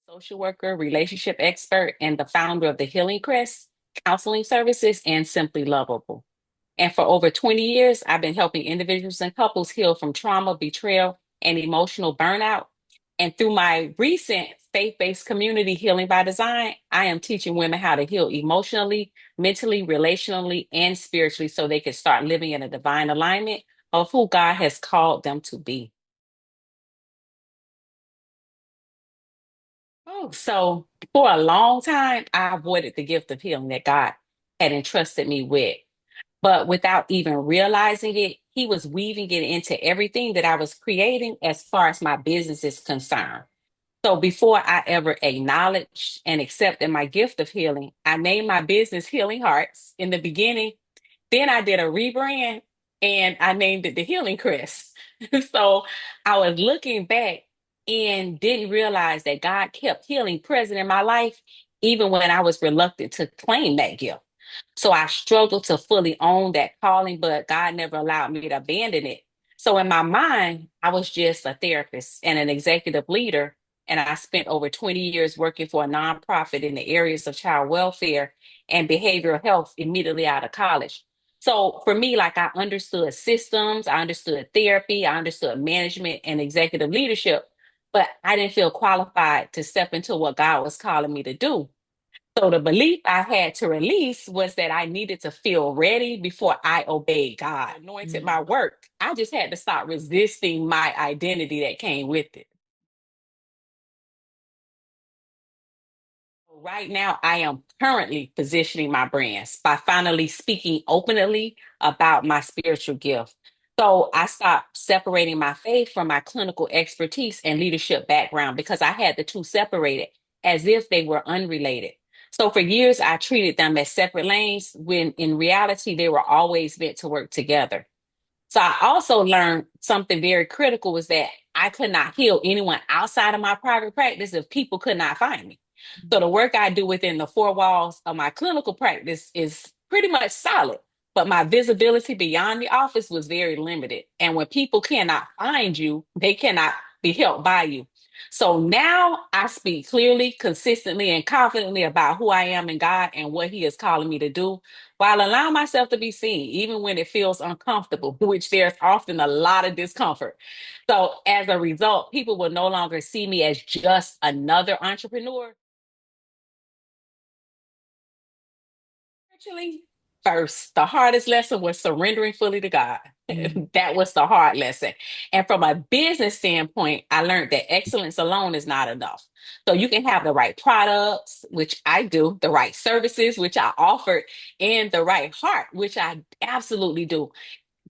Social worker, relationship expert, and the founder of the Healing Crest Counseling Services and Simply Lovable. And for over 20 years, I've been helping individuals and couples heal from trauma, betrayal, and emotional burnout. And through my recent faith based community, Healing by Design, I am teaching women how to heal emotionally, mentally, relationally, and spiritually so they can start living in a divine alignment of who God has called them to be. Oh, so for a long time, I avoided the gift of healing that God had entrusted me with. But without even realizing it, He was weaving it into everything that I was creating as far as my business is concerned. So before I ever acknowledged and accepted my gift of healing, I named my business Healing Hearts in the beginning. Then I did a rebrand and I named it the Healing Crest. So I was looking back and didn't realize that God kept healing present in my life, even when I was reluctant to claim that gift. So I struggled to fully own that calling, but God never allowed me to abandon it. So in my mind, I was just a therapist and an executive leader. And I spent over 20 years working for a nonprofit in the areas of child welfare and behavioral health immediately out of college. So for me, like I understood systems, I understood therapy, I understood management and executive leadership, but I didn't feel qualified to step into what God was calling me to do. So the belief I had to release was that I needed to feel ready before I obeyed God. Anointed my work. I just had to stop resisting my identity that came with it. Right now, I am currently positioning my brands by finally speaking openly about my spiritual gift. So I stopped separating my faith from my clinical expertise and leadership background because I had the two separated as if they were unrelated. So for years, I treated them as separate lanes when in reality, they were always meant to work together. So I also learned something very critical was that I could not heal anyone outside of my private practice if people could not find me. So the work I do within the four walls of my clinical practice is pretty much solid, but my visibility beyond the office was very limited. And when people cannot find you, they cannot be helped by you. So now I speak clearly, consistently, and confidently about who I am in God and what He is calling me to do while allowing myself to be seen, even when it feels uncomfortable, which there's often a lot of discomfort. So, as a result, people will no longer see me as just another entrepreneur. Actually, first, the hardest lesson was surrendering fully to God. That was the hard lesson. And from a business standpoint, I learned that excellence alone is not enough. So you can have the right products, which I do, the right services, which I offered, and the right heart, which I absolutely do,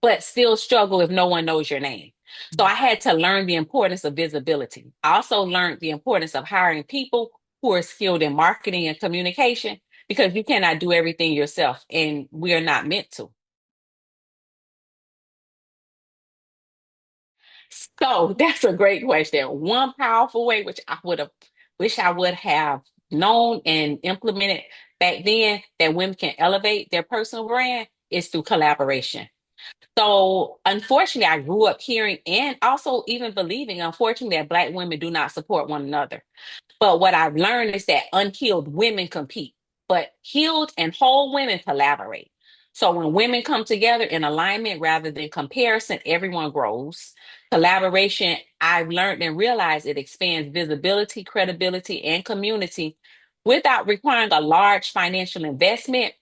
but still struggle if no one knows your name. So I had to learn the importance of visibility. I also learned the importance of hiring people who are skilled in marketing and communication because you cannot do everything yourself and we are not meant to. So that's a great question. One powerful way which I would have wish I would have known and implemented back then that women can elevate their personal brand is through collaboration. So, unfortunately, I grew up hearing and also even believing, unfortunately, that Black women do not support one another. But what I've learned is that unhealed women compete, but healed and whole women collaborate. So, when women come together in alignment rather than comparison, everyone grows. Collaboration, I've learned and realized it expands visibility, credibility, and community without requiring a large financial investment,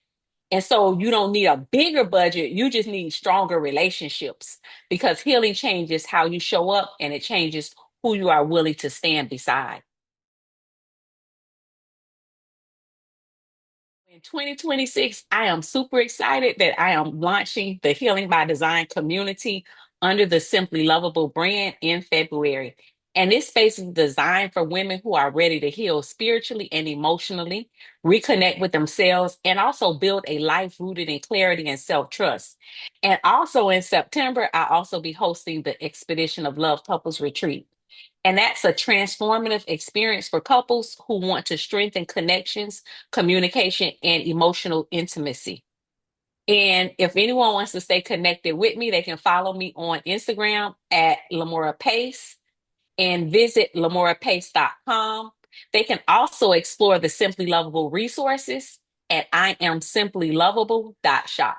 and so you don't need a bigger budget, you just need stronger relationships because healing changes how you show up and it changes who you are willing to stand beside. In 2026, I am super excited that I am launching the Healing by Design community under the Simply Lovable brand in February. And this space is designed for women who are ready to heal spiritually and emotionally, reconnect with themselves, and also build a life rooted in clarity and self trust. And also in September, I'll also be hosting the Expedition of Love Couples Retreat. And that's a transformative experience for couples who want to strengthen connections, communication, and emotional intimacy. And if anyone wants to stay connected with me, they can follow me on Instagram at LaMora Pace and visit lamorapace.com. They can also explore the Simply Lovable resources at iamsimplylovable.shop.